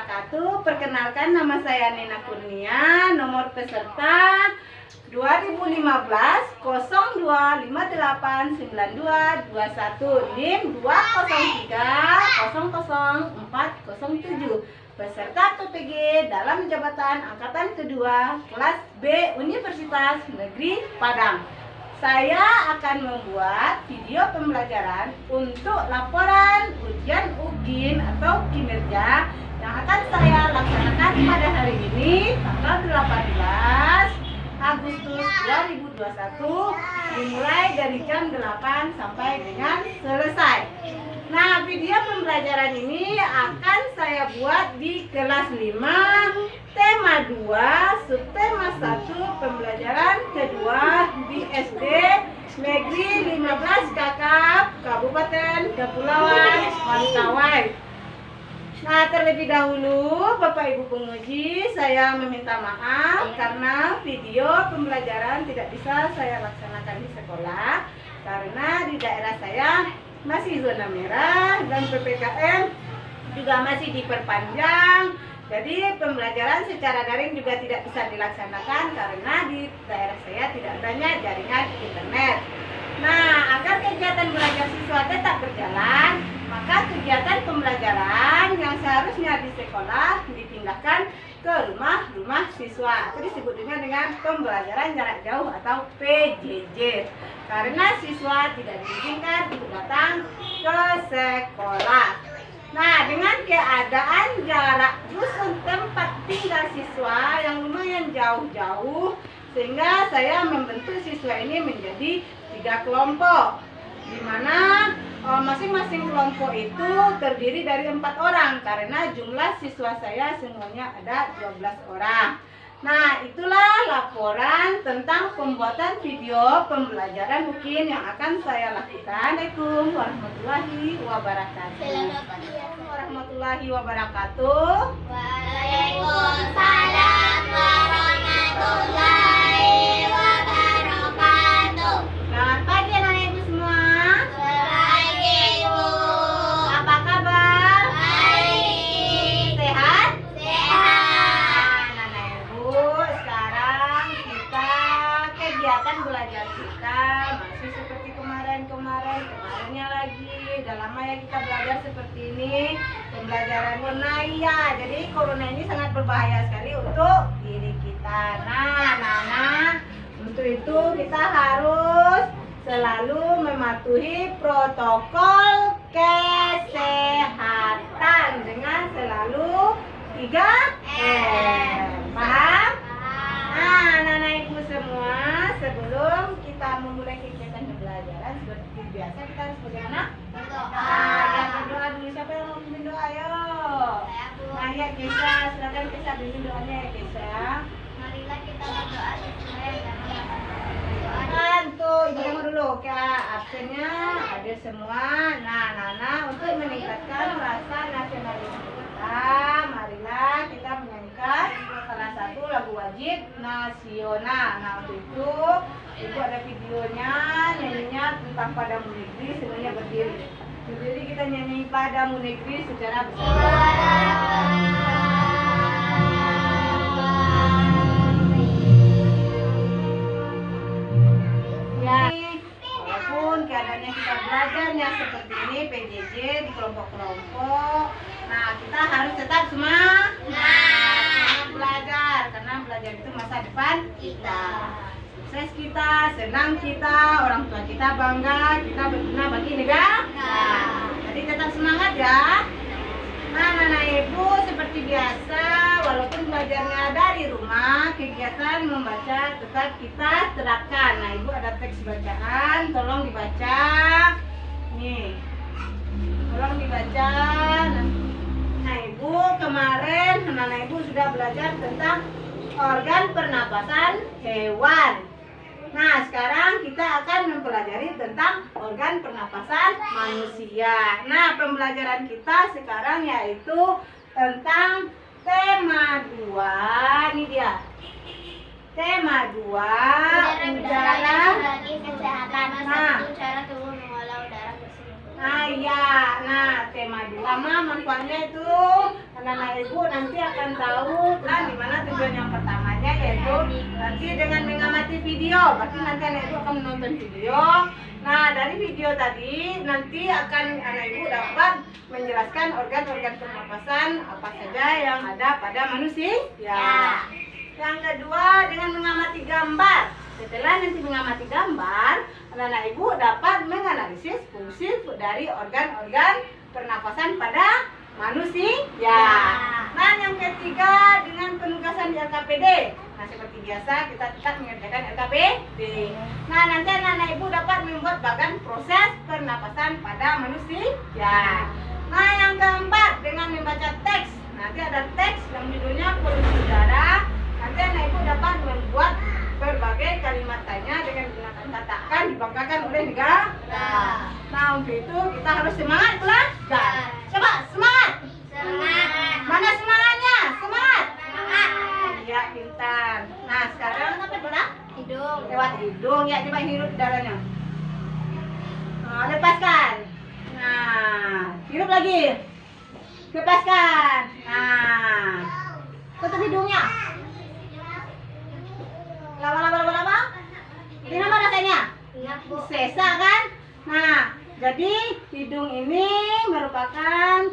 wabarakatuh. Perkenalkan, nama saya Nina Kurnia. Nomor peserta 2015 02589221, NIM 203000407. Peserta PPG dalam jabatan angkatan kedua kelas B Universitas Negeri Padang. Saya akan membuat video pembelajaran untuk laporan ujian UGIN atau kinerja yang akan saya laksanakan pada hari ini, tanggal 18 Agustus 2021, dimulai dari jam 8 sampai dengan selesai. Nah, video pembelajaran ini akan saya buat di kelas 5, tema 2, subtema 1, pembelajaran kedua di SD Negeri 15 Kakap, Kabupaten Kepulauan Mentawai. Nah, terlebih dahulu Bapak Ibu penguji, saya meminta maaf karena video pembelajaran tidak bisa saya laksanakan di sekolah karena di daerah saya masih zona merah dan PPKM juga masih diperpanjang. Jadi pembelajaran secara daring juga tidak bisa dilaksanakan karena di daerah saya tidak adanya jaringan internet. Nah, agar kegiatan belajar siswa tetap berjalan, maka kegiatan pembelajaran yang seharusnya di sekolah dipindahkan ke rumah siswa. Itu disebut dengan pembelajaran jarak jauh atau PJJ. Karena siswa tidak diizinkan untuk datang ke sekolah. Nah, dengan keadaan jarak dusun tempat tinggal siswa yang lumayan jauh-jauh, sehingga saya membentuk siswa ini menjadi 3 kelompok, di mana masing-masing kelompok itu terdiri dari 4 orang karena jumlah siswa saya semuanya ada 12 orang. Nah, itulah laporan tentang pembuatan video pembelajaran UGIN yang akan saya lakukan. Assalamualaikum warahmatullahi wabarakatuh. Assalamualaikum warahmatullahi wabarakatuh. Waalaikumsalam warahmatullahi wabarakatuh. Selamat pagi anak ibu semua. Pagi Ibu. Apa kabar? Baik. Sehat? Sehat. Anak ibu, sekarang kita kegiatan belajar kita masih seperti kemarinnya lagi. Udah lama ya kita belajar seperti ini. Pembelajaran online ya. Jadi corona ini sangat berbahaya sekali untuk diri kita. Nah, untuk itu kita harus selalu mematuhi protokol kesehatan dengan selalu 3M. Paham? Nah, anak-anak ibu semua, sebelum kita memulai kegiatan pembelajaran seperti biasa, kita harus bagaimana? Nah, yang berdoa dulu. Siapa yang mau pimpin doa? Ayo. Nah, ya Kesha, silakan Kesha pimpin doanya ya Kesha. Marilah kita berdoa sesuai dengan Kan tuh, ibu dengar dulu. Oke, absennya hadir semua. Nah, Nana, untuk meningkatkan rasa nasionalisme kita, marilah kita menyanyikan salah satu lagu wajib nasional. Nah, untuk itu ibu ada videonya, nyanyinya tentang Padamu Negeri, semuanya berdiri. Berdiri kita nyanyi Padamu Negeri secara bersama. Ya, walaupun keadaannya kita belajarnya seperti ini PJJ di kelompok-kelompok, nah kita harus tetap semangat belajar karena belajar itu masa depan kita. Sukses kita, senang kita, orang tua kita bangga, kita berguna bagi negara. Jadi tetap semangat ya. Nah, anak ibu seperti biasa, walaupun belajarnya dari rumah, kegiatan membaca tetap kita terapkan. Nah, ibu ada teks bacaan, tolong dibaca. Nih, tolong dibaca. Nah, ibu kemarin anak ibu sudah belajar tentang organ pernapasan hewan. Nah, sekarang kita akan mempelajari tentang organ pernapasan manusia. Nah, pembelajaran kita sekarang yaitu tentang tema 2. Ini dia. Tema 2, udara. kesehatan. Nah. Cara tubuh mengolah udara bersih. Nah, iya. Nah, tema 2 manfaatnya itu anak-anak ibu nanti akan tahu kan di mana tujuan yang pertamanya, yaitu nanti dengan mengamati video. Berarti nanti anak ibu akan menonton video. Nah, dari video tadi nanti akan anak ibu dapat menjelaskan organ-organ pernapasan apa saja yang ada pada manusia. Ya. Yang kedua, dengan mengamati gambar. Setelah nanti mengamati gambar, anak-anak ibu dapat menganalisis fungsi dari organ-organ pernapasan pada manusia. Ya. Nah, yang ketiga, dengan penugasan di LKPD. Nah, seperti biasa kita tetap mengerjakan LKPD. Nah, nanti anak-anak ibu dapat membuat bagan proses pernapasan pada manusia. Ya. Nah, yang keempat, dengan membaca teks. Nanti ada teks yang judulnya polusi udara. Nanti anak ibu dapat membuat berbagai kalimat tanya dengan menggunakan kata akan dibanggakan oleh negara. Nah, untuk itu kita harus semangat belajar. Coba semangat. Semangat. Mana semangatnya? Semangat. Semangat. Ya, pintar. Nah, sekarang apa bola? Hidung. Lewat hidung. Ya, coba hirup udaranya. Nah, lepaskan. Nah, hirup lagi. Lepaskan. Nah, tutup hidungnya. Lama-lama. Gimana rasanya? Ingat, Bu. Sesa kan? Nah, jadi hidung ini merupakan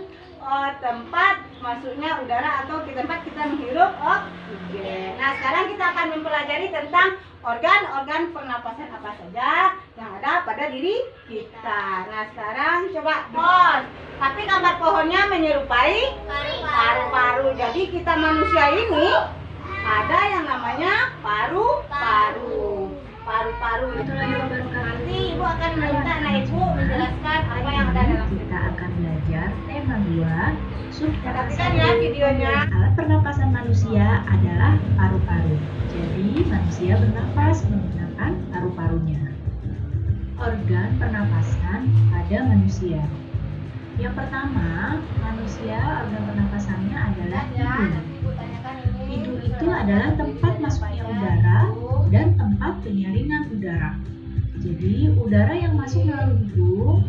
tempat masuknya udara atau di tempat kita menghirup oksigen. Nah, sekarang kita akan mempelajari tentang organ-organ pernapasan apa saja yang ada pada diri kita. Nah, sekarang coba pohon. Tapi gambar pohonnya menyerupai paru-paru. Jadi kita manusia ini ada yang namanya paru-paru. Paru-paru itu nanti ibu akan meminta anak ibu menjelaskan apa yang ada dalam kita akan belajar tema 2 Perhatikan ya videonya. Alat pernapasan manusia adalah paru-paru. Jadi manusia bernapas menggunakan paru-parunya. Organ pernapasan pada manusia. Yang pertama, manusia organ pernapasannya adalah hidung. Ibu tanyakan ini. Hidung itu adalah tempat masuknya udara dan tempat penyaringan udara. Jadi udara yang masuk melalui hidung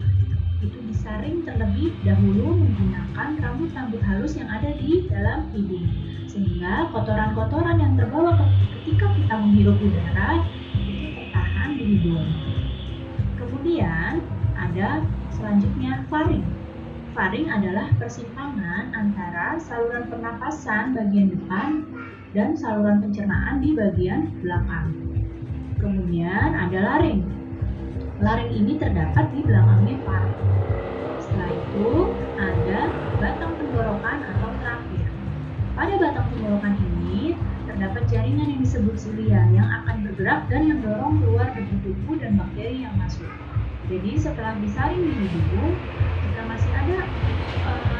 itu disaring terlebih dahulu menggunakan rambut-rambut halus yang ada di dalam hidung, sehingga kotoran-kotoran yang terbawa ketika kita menghirup udara itu tertahan di hidung. Kemudian ada selanjutnya faring. Faring adalah persimpangan antara saluran pernapasan bagian depan dan saluran pencernaan di bagian belakang. Kemudian ada laring. Laring ini terdapat di belakangnya paru. Setelah itu ada batang tenggorokan atau trakea. Pada batang tenggorokan ini terdapat jaringan yang disebut silia yang akan bergerak dan mendorong keluar debu-debu dan bakteri yang masuk. Jadi setelah disaring di hidung, jika masih ada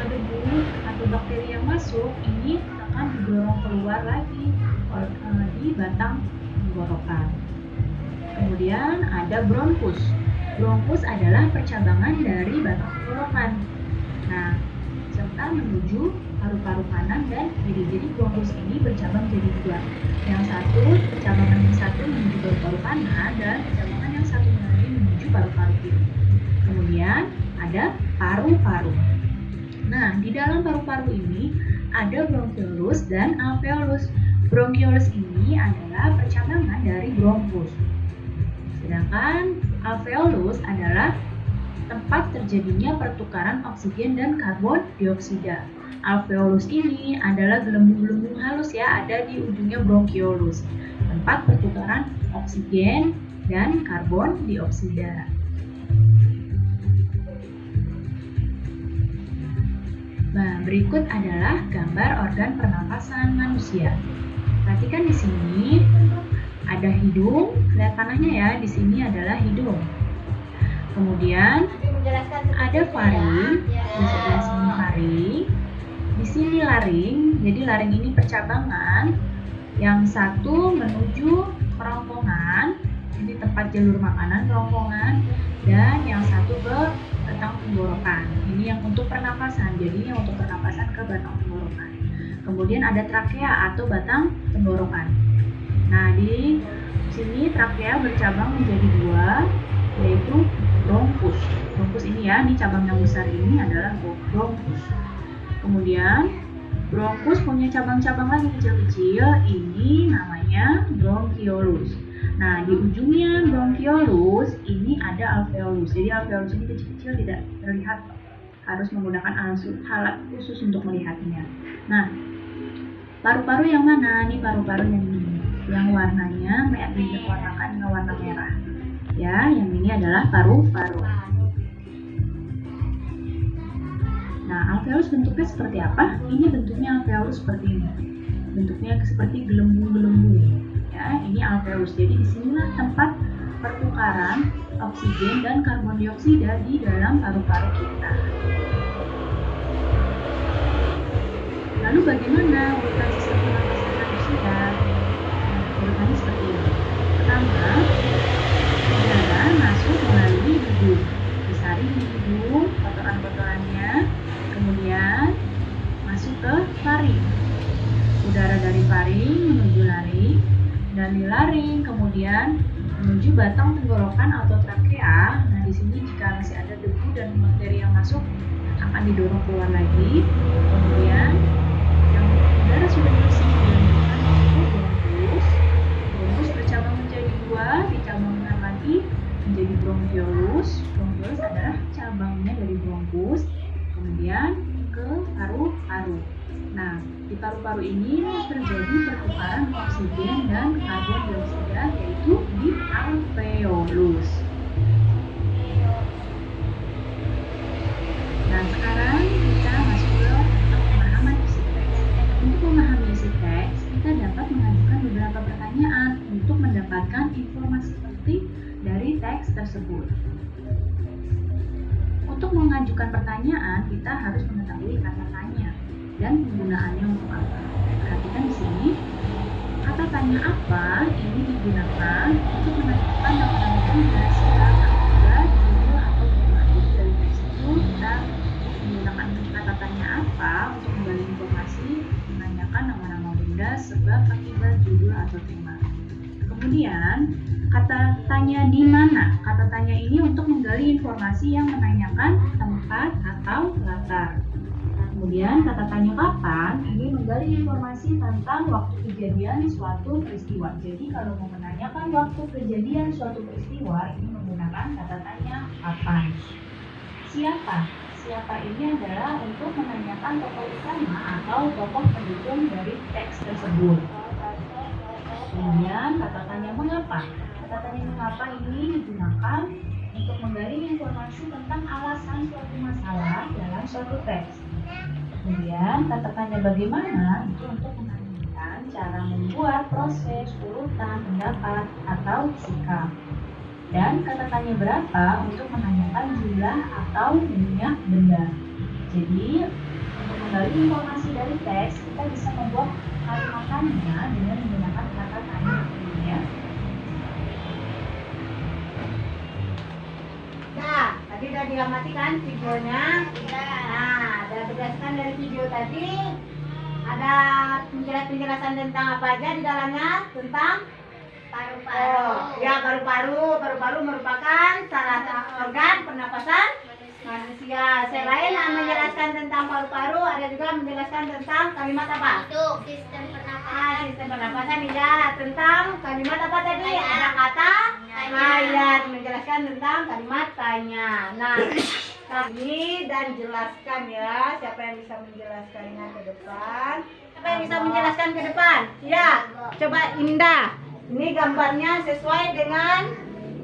debu atau bakteri yang masuk, ini akan didorong keluar lagi di batang tenggorokan. Kemudian ada bronkus. Bronkus adalah percabangan dari batang tenggorokan. Nah, serta menuju paru-paru kanan dan kiri. Jadi bronkus ini bercabang jadi dua. Yang satu, percabangan yang satu menuju paru-paru kanan dan percabangan yang satu lagi menuju paru-paru kiri. Kemudian ada paru-paru. Nah, di dalam paru-paru ini ada bronkiolus dan alveolus. Bronkiolus ini adalah percabangan dari bronkus. Sedangkan alveolus adalah tempat terjadinya pertukaran oksigen dan karbon dioksida. Alveolus ini adalah gelembung-gelembung halus ya, ada di ujungnya bronkiolus, tempat pertukaran oksigen dan karbon dioksida. Nah, berikut adalah gambar organ pernapasan manusia. Perhatikan di sini ada hidung, lihat tanahnya ya, di sini adalah hidung. Kemudian ada faring, di sebelah sini faring, di sini laring. Jadi laring ini percabangan, yang satu menuju kerongkongan, ini tempat jalur makanan kerongkongan, dan yang satu ke batang tenggorokan. Ini yang untuk pernapasan, jadi yang untuk pernapasan ke batang tenggorokan. Kemudian ada trakea atau batang tenggorokan. Nah, di sini trakea bercabang menjadi dua, yaitu bronkus. Bronkus ini ya, ini cabang yang besar ini adalah bronkus. Kemudian Bronkus punya cabang-cabang lagi kecil-kecil, ini namanya bronchiolus. Nah, di ujungnya bronchiolus ini ada alveolus. Jadi alveolus ini kecil-kecil, tidak terlihat, harus menggunakan alat khusus untuk melihatnya. Nah, paru-paru yang mana? Ini paru-paru yang ini, yang warnanya diwarnakan dengan warna merah. Ya, yang ini adalah paru-paru. Nah, alveolus bentuknya seperti apa? Ini bentuknya alveolus seperti ini. Bentuknya seperti gelembung-gelembung. Ya, ini alveolus. Jadi di sinilah tempat pertukaran oksigen dan karbon dioksida di dalam paru-paru kita. Lalu bagaimana urutan sistem pernapasan manusia? Nah, urutannya seperti ini. Pertama, udara masuk melalui hidung. Disaring di hidung, kotoran-kotorannya, kemudian masuk ke faring. Udara dari faring menuju laring, dari laring kemudian menuju batang tenggorokan atau trakea. Nah, di sini jika masih ada debu dan bakteri yang masuk akan didorong keluar lagi. Kemudian yang udara sudah bersih dilanjutkan ke bronkus. Bronkus bercabang menjadi dua, dicabangkan lagi menjadi bronchiolus. Bronchiolus adalah cabangnya dari bronkus. Kemudian ke paru-paru. Nah, di paru-paru ini terjadi pertukaran oksigen dan karbon dioksida, yaitu di alveolus. Nah, sekarang kita masuk ke pemahaman isi teks. Untuk memahami isi teks, kita dapat mengajukan beberapa pertanyaan untuk mendapatkan informasi penting dari teks tersebut. Untuk mengajukan pertanyaan, kita harus mengetahui kata tanya dan penggunaannya untuk apa. Perhatikan di sini, kata tanya apa ini digunakan untuk menentukan nama-nama benda, sikap, akibat, judul, atau tema. Jadi dari teks itu kita menggunakan kata tanya apa untuk menggali informasi, menanyakan nama-nama benda, sebab, akibat, judul, atau tema. Kemudian, kata tanya di mana? Kata tanya ini untuk menggali informasi yang menanyakan tempat atau latar. Kemudian, kata tanya kapan ini menggali informasi tentang waktu kejadian suatu peristiwa. Jadi, kalau mau menanyakan waktu kejadian suatu peristiwa, ini menggunakan kata tanya kapan. Siapa? Siapa ini adalah untuk menanyakan tokoh utama atau tokoh pendukung dari teks tersebut. Kemudian kata tanya mengapa. Kata tanya mengapa ini digunakan untuk menggali informasi tentang alasan suatu masalah dalam suatu teks. Kemudian kata tanya bagaimana itu untuk menanyakan cara membuat, proses, urutan, pendapat, atau sikap. Dan kata tanya berapa untuk menanyakan jumlah atau banyak benda. Jadi untuk menggali informasi dari teks, kita bisa membuat kalimatnya dengan menggunakan kata tanya ini ya. Nah, tadi udah diamati kan videonya? Nah, berdasarkan dari video tadi ada penjelasan tentang apa aja di dalamnya, tentang Paru-paru. ya paru-paru merupakan salah satu organ pernapasan manusia. Selain menjelaskan tentang paru-paru, ada juga menjelaskan tentang kalimat apa? Itu sistem pernapasan. Sistem pernapasan ya. Tentang kalimat apa tadi? Ada kata tanya. Menjelaskan tentang kalimat tanya. Nah, kami dan jelaskan ya. Siapa yang bisa menjelaskannya ke depan? Siapa yang bisa menjelaskan ke depan? Ya, coba Indah. Ini gambarnya sesuai dengan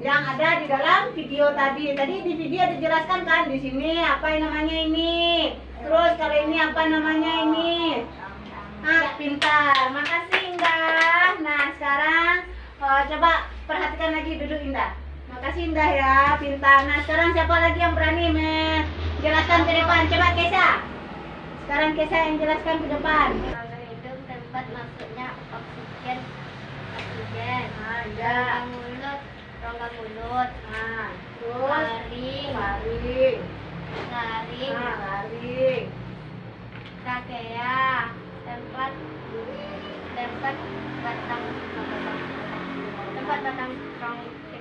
yang ada di dalam video tadi. Tadi di video dijelaskan kan di sini apa yang namanya ini. Terus kalau ini apa namanya ini. Ah, pintar. Makasih Indah. Nah, sekarang coba perhatikan lagi dulu Indah. Makasih Indah ya, pintar. Nah, sekarang siapa lagi yang berani menjelaskan ke depan? Coba Kesa. Sekarang Kesa yang jelaskan ke depan. Rongga hidung tempat masuknya oksigen. Ah, ya. Rongga mulut. Nah, terus Laring. laring. Laring. Nah, laring. Trakea. Tempat batang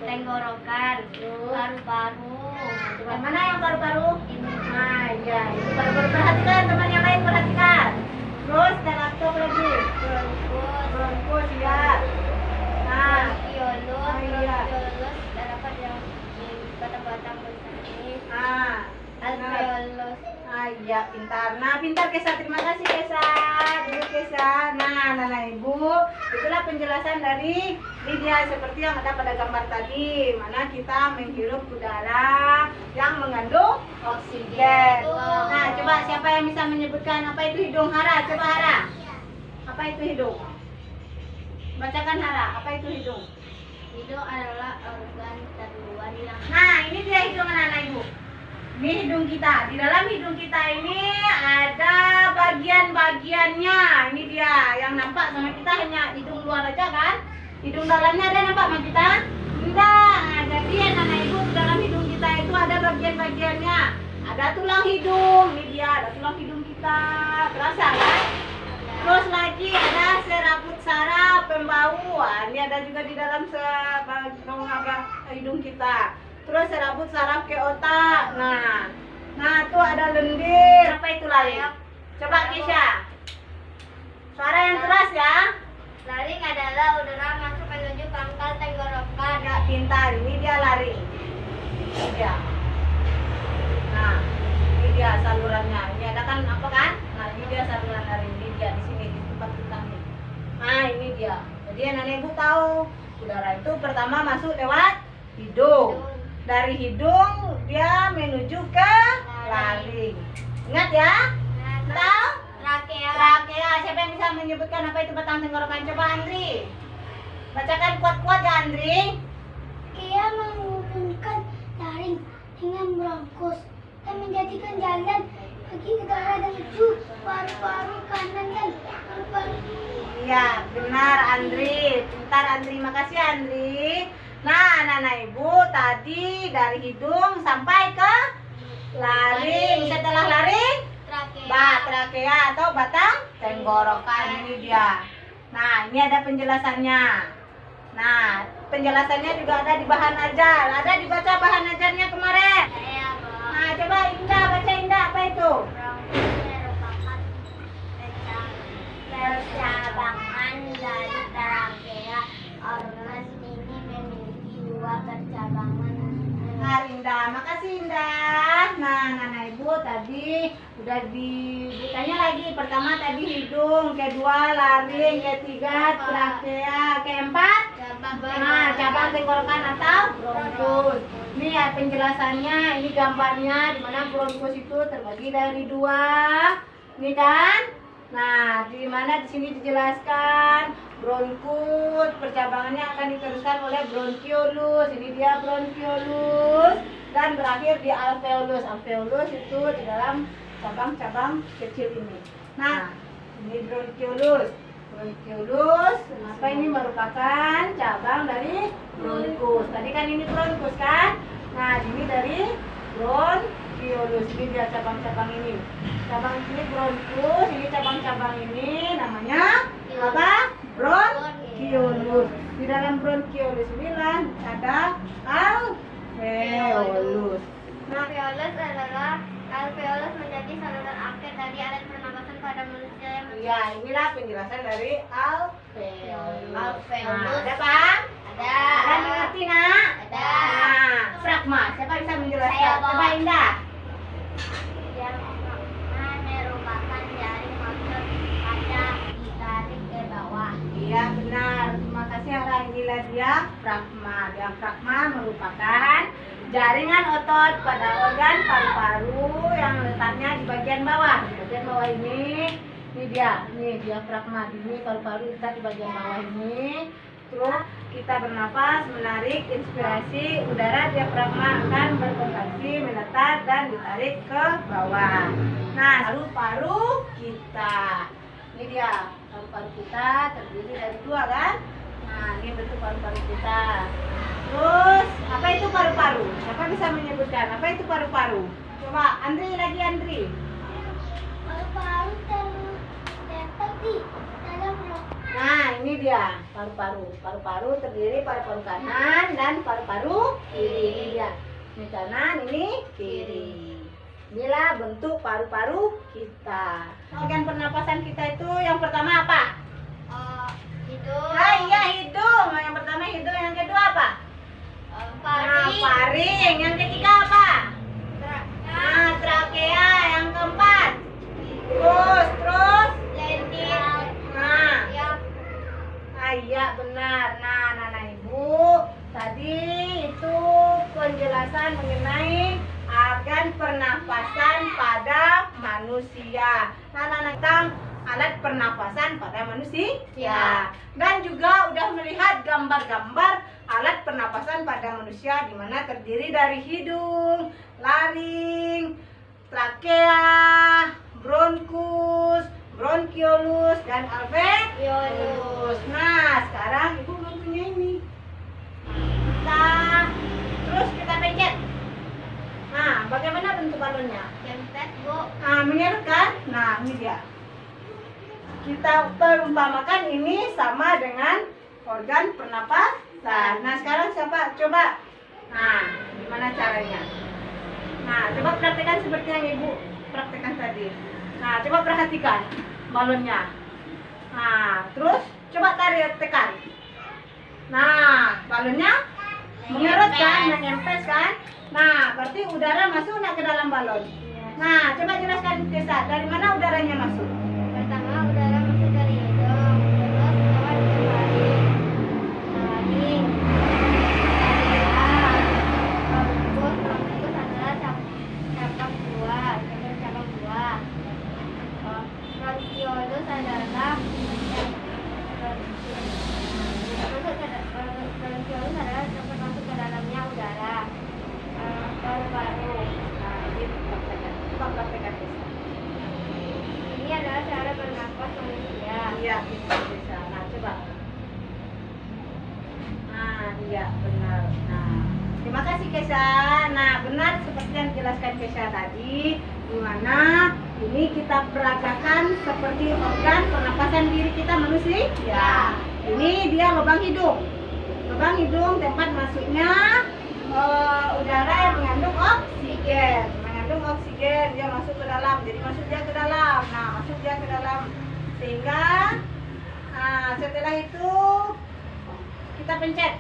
tenggorokan. Paru-paru. Yang mana yang paru-paru? Ini. Nah, ya, itu paru-paru. Perhatikan teman yang lain, perhatikan. Terus Kesa, terima kasih Kesa. Dulu Kesa. Nah, Nana Ibu, itulah penjelasan dari Lydia seperti yang ada pada gambar tadi, mana kita menghirup udara yang mengandung oksigen. Nah, coba siapa yang bisa menyebutkan apa itu hidung? Hara, coba Hara. Apa itu hidung? Bacakan Hara, apa itu hidung? Hidung adalah organ terluar yang Nah, ini dia hidung anak-anak Ibu. Ini hidung kita. Di dalam hidung kita ini ada bagian-bagiannya. Ini dia yang nampak sama kita hanya hidung luar aja kan? Hidung dalamnya ada nampak sama kita? Tidak. Nah, jadi anak-anak Ibu, di dalam hidung kita itu ada bagian-bagiannya. Ada tulang hidung. Ini dia, ada tulang hidung kita. Terasa kan? Terus lagi ada serabut saraf pembau. Ini ada juga di dalam hidung kita. Terus serabut saraf ke otak. Nah tuh ada lendir. Apa itu laring? Coba Kisha. Suara yang keras ya. laring adalah udara masuk menuju pangkal tenggorokan. Nggak pintar. Ini dia laring. Ini dia. Nah, ini dia salurannya. Ini ada kan apa kan? Nah, ini dia saluran laring. Ini dia di sini di tempat kita nih. Nah, ini dia. Jadi anak ibu tahu udara itu pertama masuk lewat hidung. Dari hidung dia menuju ke laring. Ingat ya? Tahu? Trakea. Trakea. Siapa yang bisa menyebutkan apa itu batang tenggorokan? Coba Andri. Bacakan kuat-kuat ya Andri. Trakea menghubungkan laring dengan bronkus dan menjadikan jalan bagi udara menuju paru-paru kanan dan paru-paru. Iya, benar Andri. Pintar Andri. Makasih Andri. Nah, anak-anak ibu tadi dari hidung sampai ke laring. Setelah laring, trakea atau batang tenggorokan. Ini dia. Nah, ini ada penjelasannya. Nah, penjelasannya juga ada di bahan ajar. Ada dibaca bahan ajarnya kemarin. Nah, coba Indah, baca Indah, apa itu? Merupakan percabangan dari trakea. Organ ini memiliki dua percabangan. Nah, Indah, makasih Indah. Nah, anak ibu tadi udah ditanya lagi. Pertama tadi hidung, kedua laring, ketiga trakea, keempat cabang tenggorokan atau bronkus. Ini ya penjelasannya, ini gambarnya di mana bronkus itu terbagi dari dua. Ini kan? Nah, di mana di sini dijelaskan bronkus percabangannya akan diteruskan oleh bronkiolus. Ini dia bronkiolus dan berakhir di alveolus. Alveolus itu di dalam cabang-cabang kecil ini. Nah, ini bronkiolus. Bronkiolus, apa ini merupakan cabang dari bronkus. Tadi kan ini bronkus kan? Nah, ini dari bronkiolus. Ini dia cabang-cabang ini. Cabang ini bronkus, ini cabang-cabang ini namanya apa? Bronkiolus. Di dalam bronkiolus inilah ada alveolus. Nah, Alveolus menjadi saluran akhir dari alat pernapasan pada manusia yang ya inilah penjelasan dari alveolus. Alveolus. Ada Pak? ada. Ada mengerti nak? Ada. Nah, fragma. Siapa bisa menjelaskan? Saya, Pak. Coba Indah. Yang merupakan jaring motor pada ditarik ke bawah. Iya benar. Terima kasih Hara. Inilah dia fragma. Diafragma merupakan jaringan otot pada organ paru-paru yang letaknya di bagian bawah. Di bagian bawah ini dia. Ini diafragma. Ini paru-paru kita di bagian bawah ini. Terus kita bernapas, menarik inspirasi, udara diafragma akan berkontraksi, menetas dan ditarik ke bawah. Nah, paru-paru kita. Ini dia, paru-paru kita terdiri dari dua kan? Nah, ini bentuk paru-paru kita. Terus, apa itu paru-paru? Siapa bisa menyebutkan? Apa itu paru-paru? Coba, Andri lagi Andri. Paru-paru terletak di dalam rongga. Nah, ini dia paru-paru. Paru-paru terdiri paru-paru kanan dan paru-paru kiri. Ini dia. Ini kanan, ini kiri. Inilah bentuk paru-paru kita. Organ pernapasan kita itu yang pertama apa? Hidung. Ah, iya hidung. Yang pertama hidung, yang kedua apa? Nah, faring. Yang ketiga apa? Nah, trakea. Yang keempat. Oh, benar. Nah, anak-anak ibu, tadi itu penjelasan mengenai organ pernapasan pada manusia. Nah, anak-anak tentang alat pernapasan pada manusia. Ya. Dan juga udah melihat gambar-gambar alat pernapasan pada manusia, di mana terdiri dari hidung, laring, trakea, bronkus, bronkiolus, dan alveolus. Nah, sekarang ibu belum punya ini. Terus kita pencet. Nah, bagaimana bentuk balonnya? Kempes, Bu. Nah, menyerut kan? Nah, ini dia. Kita perumpamakan ini sama dengan organ pernapasan. Nah, sekarang siapa? Coba. Nah, gimana caranya? Nah, coba praktekkan seperti yang ibu praktekkan tadi. Nah, coba perhatikan balonnya. Nah, terus coba tarik, tekan. Nah, balonnya mengerut kan, menyempes kan? Nah, berarti udara masuk nggak ke dalam balon? Nah, coba jelaskan Desa, dari mana udaranya masuk? Pertama udara masuk dari hidung, terus lewat ke laring, bronkus adalah cabang buah, bronkiolus adalah tempat masuk ke dalamnya udara. Paru-paru. Nah, ini praktekkan. Coba praktekkan Desa. Ini adalah cara bernapas manusia. Iya, bisa. Nah, coba. Nah, iya, benar. Nah, terima kasih Kesha. Nah, benar seperti yang dijelaskan Kesha tadi, di mana ini kita peragakan seperti organ pernapasan diri kita manusia. Ya, ini dia lubang hidung. Lubang hidung tempat masuknya udara yang mengandung oksigen. Oksigen dia masuk ke dalam, jadi masuk dia ke dalam. Nah, masuk dia ke dalam sehingga setelah itu kita pencet.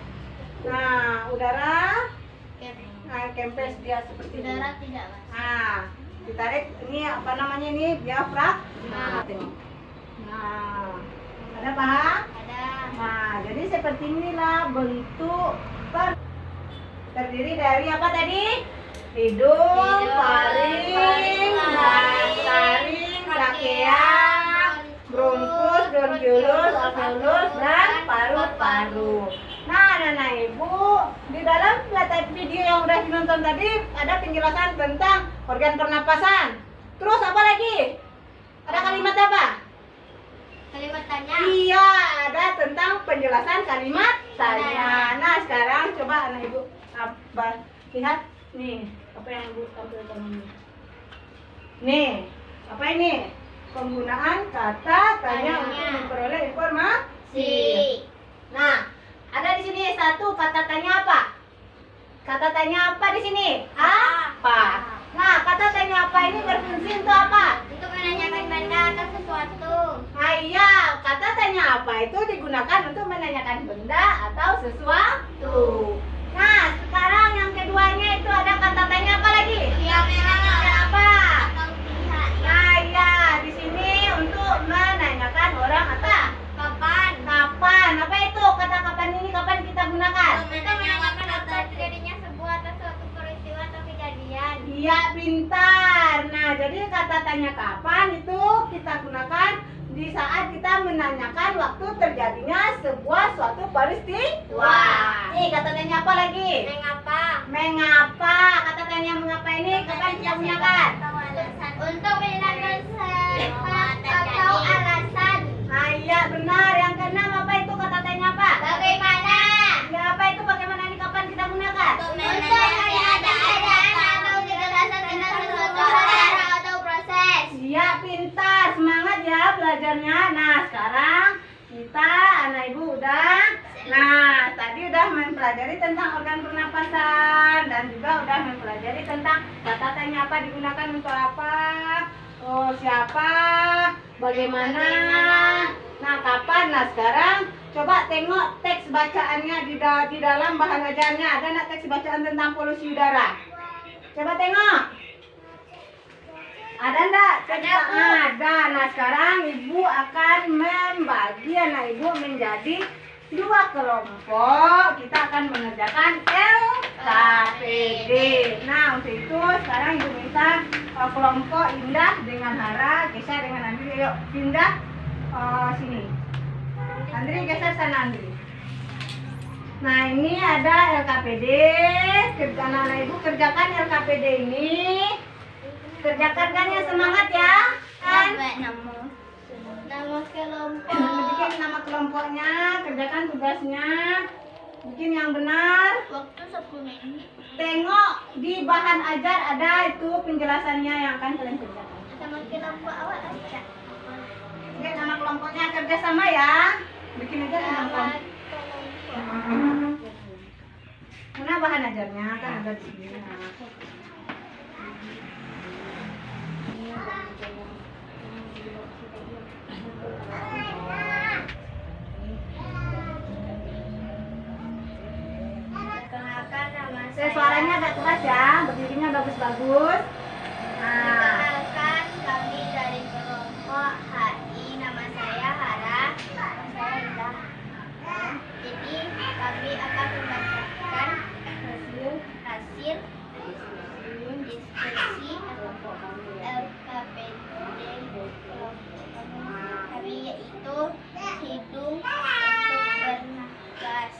Nah, udara kempes dia seperti ini. Udara tidak masuk. Nah, ditarik, ini apa namanya ini, diafragma. Tengok. Nah, ada paham? Ada. Nah, jadi seperti inilah bentuk terdiri dari apa tadi? Hidung, laring, trakea, bronkus, bronkiolus, alveolus, dan paru-paru. Nah, anak-anak ibu, di dalam video yang udah ditonton tadi ada penjelasan tentang organ pernapasan. Terus apa lagi? Ada kalimat apa? Kalimat tanya. Iya, ada tentang penjelasan kalimat tanya. Nah, sekarang coba anak ibu lihat nih, apa yang ibu tampilkan ini. Nih, apa ini? Penggunaan kata tanya untuk memperoleh informasi. Nah, ada di sini satu kata tanya apa? Kata tanya apa di sini? Apa? Nah, kata tanya apa ini berfungsi untuk apa? Untuk menanyakan benda atau sesuatu. Nah, iya, kata tanya apa itu digunakan untuk menanyakan benda atau sesuatu. Nah, sekarang yang keduanya itu ada kata tanya apa lagi? Tanya apa? Atau pihak. Nah, iya, di sini untuk menanyakan orang apa? Kapan? Kapan? Apa itu kata kapan ini? Kapan kita gunakan? Untuk menanyakan atau terjadinya sebuah atau suatu peristiwa atau kejadian. Iya, pintar. Nah, jadi kata tanya kapan itu kita gunakan di saat kita menanyakan waktu terjadinya sebuah suatu peristiwa. Nih, kata tanya apa lagi? Mengapa? Mengapa? Kata tanya mengapa ini kapan kita gunakan? Untuk menanyakan sebab atau alasan. Nah, iya benar. Yang keenam apa itu kata tanya apa? Bagaimana? Ya, apa itu bagaimana ini kapan kita gunakan? Untuk menanyakan keadaan atau kejelasan tentang sesuatu hal atau proses. Iya, pintar. Semangat ya belajarnya. Nah, sekarang kita anak ibu udah. Nah, tadi udah mempelajari tentang organ pernapasan dan juga udah mempelajari tentang kata tanya apa digunakan untuk apa. Oh, siapa? Bagaimana? Nah, kapan? Nah, sekarang coba tengok teks bacaannya di dalam bahan ajarnya. Ada nggak teks bacaan tentang polusi udara? Coba tengok. Ada enggak? Ada. Nah, sekarang ibu akan membagi anak ibu menjadi dua kelompok, kita akan mengerjakan LKPD. Nah, untuk itu sekarang Ibu minta kelompok Indah dengan Hara, Kesha dengan Andri. Yuk, pindah sini. Andri geser sana, Andri. Nah, ini ada LKPD. Anak-anak Ibu kerjakan LKPD ini. Kerjakan kan ya, semangat ya. Kan? Nama kelompok. Bikin nama kelompoknya, kerjakan tugasnya. Bikin yang benar. Waktu 10 menit. Tengok di bahan ajar ada itu penjelasannya yang akan kalian kerjakan. Nama kelompok awal aja. Bikin nama kelompoknya kerja sama ya. Bikin aja nama kelompok. Mana bahan ajarnya kan ada di sini. Perkenalkan nama Suaranya agak keras ya, berdirinya bagus-bagus. Nah, Perkenalkan kami dari kelompok HI. Nama saya Hara. Nama saya Indah. Jadi kami akan membacakan hasil diskusi LKPD kami, yaitu hidung untuk bernapas,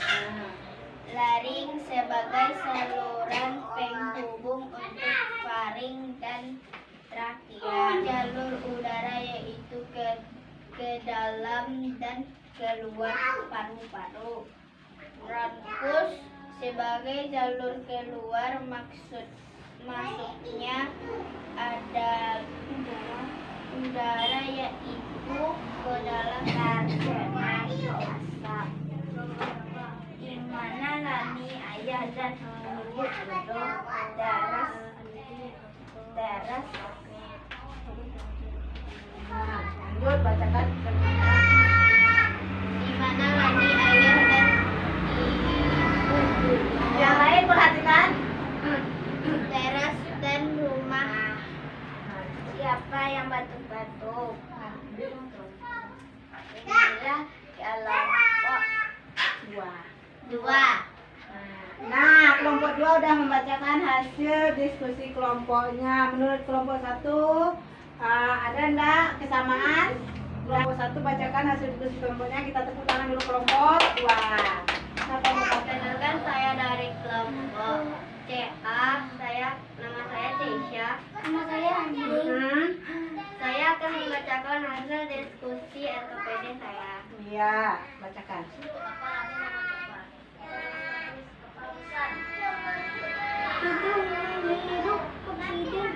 laring sebagai saluran penghubung untuk faring dan trakea, jalur udara yaitu ke dalam dan keluar paru-paru, bronkus sebagai jalur keluar, masuknya ada udara yaitu ke dalam sarana asap, di mana lani ayah dan ibu duduk teras. lanjut bacakan. Di mana lani ayah dan ibu duduk. Yang lain perhatikan. Teras dan rumah. Siapa yang batuk-batuk? Inilah kelompok dua. Nah, kelompok 2 udah membacakan hasil diskusi kelompoknya. Menurut kelompok 1 ada enggak kesamaan? Kelompok 1 bacakan hasil diskusi kelompoknya. Kita tepuk tangan dulu kelompok 2. Nah, kelompok 1. Perkenalkan, saya dari kelompok CA. Nama saya Tesha. Nama saya Andri. Saya akan membacakan hasil diskusi LKPD saya. Iya, bacakan. Hidung menghirup oksigen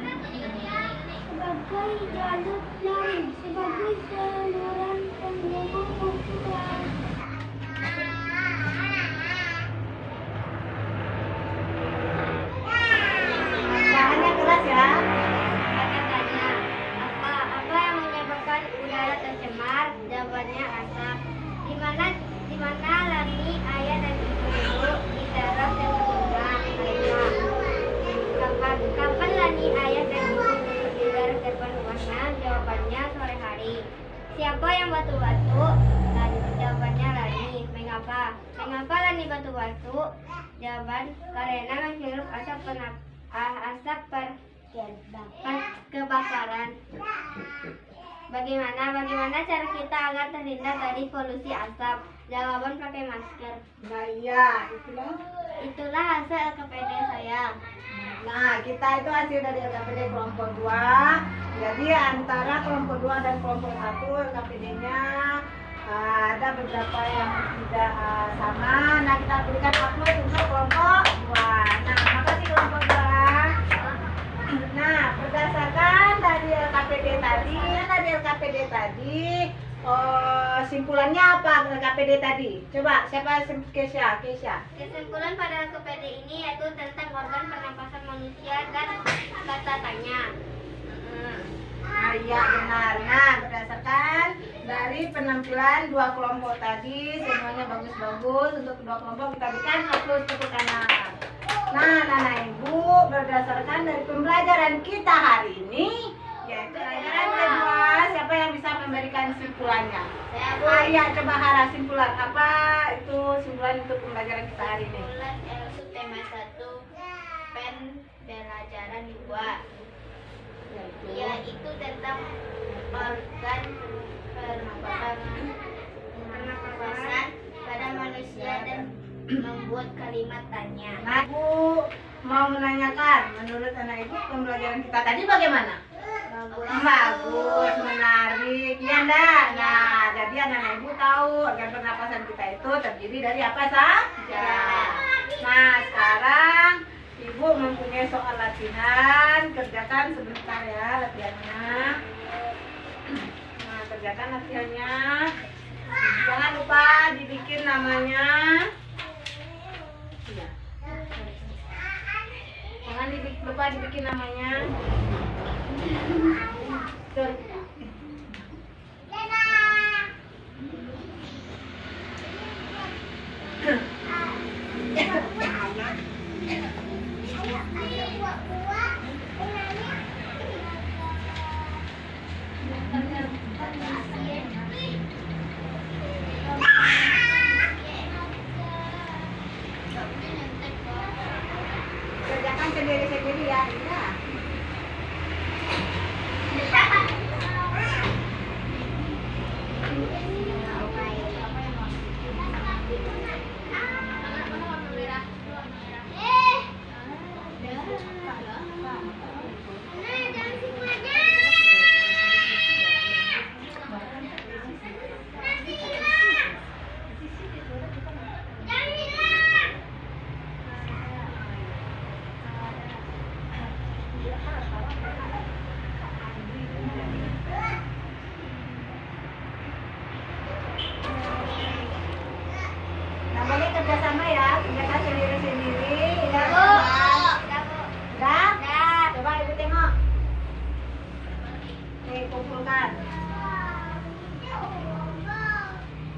sebagai jalur laring, sebagai saluran penghubung udara. Bahannya keras ya. Ada tanya, apa yang menyebabkan udara tercemar? Jawabannya asap. Di mana lani ayah dan ibu duduk di teras dan rumah mereka. Kapan lani ayah dan ibu duduk di teras depan rumahnya? Jawabannya sore hari. Siapa yang batu-batu? Jawabannya Lani. Mengapa Lani batu-batu? Jawaban, karena menghirup asap kebakaran. Bagaimana cara kita agar terhindar dari polusi asap? Jawaban, pakai masker. Nah, iya, Itulah hasil LKPD saya. Nah, kita itu hasil dari LKPD kelompok 2. Jadi antara kelompok 2 dan kelompok 1 LKPD-nya ada beberapa yang tidak sama. Nah, kita berikan upload untuk kelompok 2. Nah, makasih kelompok 2. Nah, berdasarkan dari LKPD tadi, simpulannya apa LKPD tadi? Coba, siapa? Kesha. Kesimpulan pada LKPD ini yaitu tentang organ pernapasan manusia dan kata tanya. Nah, iya benar. Nah, berdasarkan dari penampilan dua kelompok tadi, semuanya bagus-bagus. Untuk kedua kelompok kita berikan upload tepuk tangan. Nah, Nana Ibu, berdasarkan dari pembelajaran kita hari ini, yaitu pelajaran kedua, siapa siapa yang bisa memberikan simpulannya? Saya Iya, coba Hara, simpulan apa itu simpulan untuk pembelajaran kita hari ini? Bulan Elsu tema 1 pen pelajaran 2 yaitu tentang organ pernapasan pada manusia dan membuat kalimat tanya. Nah, Ibu mau menanyakan, menurut anak Ibu pembelajaran kita tadi bagaimana? Bagus, menarik, ya enggak? Nah, jadi anak Ibu tahu organ pernapasan kita itu terdiri dari apa saja. Nah, sekarang Ibu mempunyai soal latihan, kerjakan sebentar ya latihannya. Nah, kerjakan latihannya. Jangan lupa dibikin namanya. Iya. Jangan lupa dibikin namanya. Tuh. Kerjakan sendiri-sendiri ya. Iya. Nah, boleh kerjasama ya, kerjakan sendiri-sendiri. Ya, udah? Coba Ibu tengok. Nih, kumpulkan.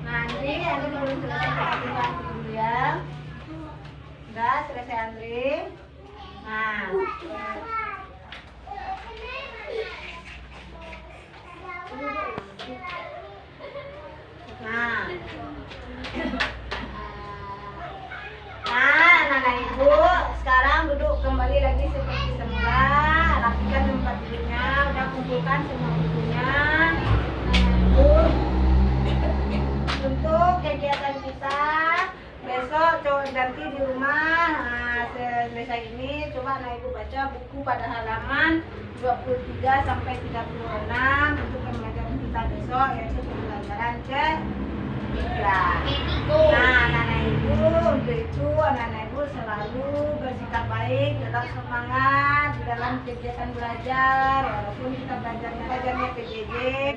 Nanti Andri belum selesai kita bantu dulu ya. Udah selesai Andri. Nah. Nah. Nah, anak Ibu, sekarang duduk kembali lagi seperti semula. Rapikan tempat duduknya, udah kumpulkan semua bukunya. Ibu, untuk kegiatan kita besok coba nanti di rumah. Nah, selesai ini coba anak Ibu baca buku pada halaman 23 sampai 36 untuk pembelajaran kita besok, yaitu pembelajaran ketiga. Nah, anak-anak Ibu, untuk itu anak-anak Ibu selalu bersikap baik, tetap semangat di dalam kegiatan belajar, walaupun kita belajarnya PJJ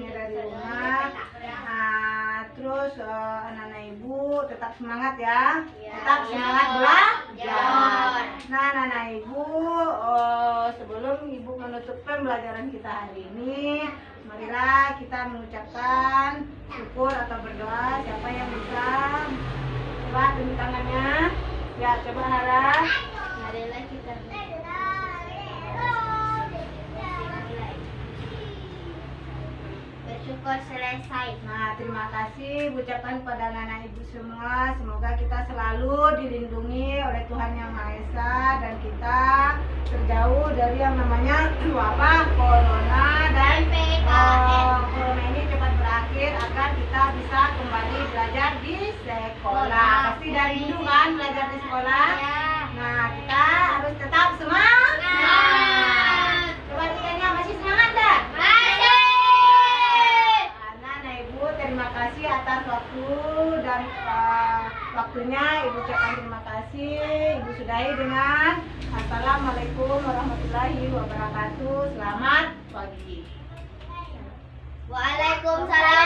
dari rumah. Nah, terus anak-anak Ibu tetap semangat ya, tetap semangat belajar. Nah, anak-anak Ibu, sebelum Ibu menutup pembelajaran kita hari ini, marilah kita mengucapkan syukur atau berdoa. Siapa yang bisa? Coba tunjuk tangannya. Ya, coba harap. Marilah kita bersyukur selesai. Nah, terima kasih ucapan kepada anak-anak Ibu semua. Semoga kita selalu dilindungi oleh Tuhan Yang Maha Esa dan kita terjauh dari yang namanya wabah corona dan corona ini cepat berakhir agar kita bisa kembali belajar di sekolah. Pasti dari rindu kan belajar di sekolah? Ya. Nah, kita harus tetap semangat. Coba ditanya, masih semangat dah? Anak-anak Ibu, terima kasih atas waktu dan waktunya. Ibu ucapkan terima kasih. Ibu sudahi dengan Assalamualaikum warahmatullahi wabarakatuh. Selamat pagi. Waalaikumsalam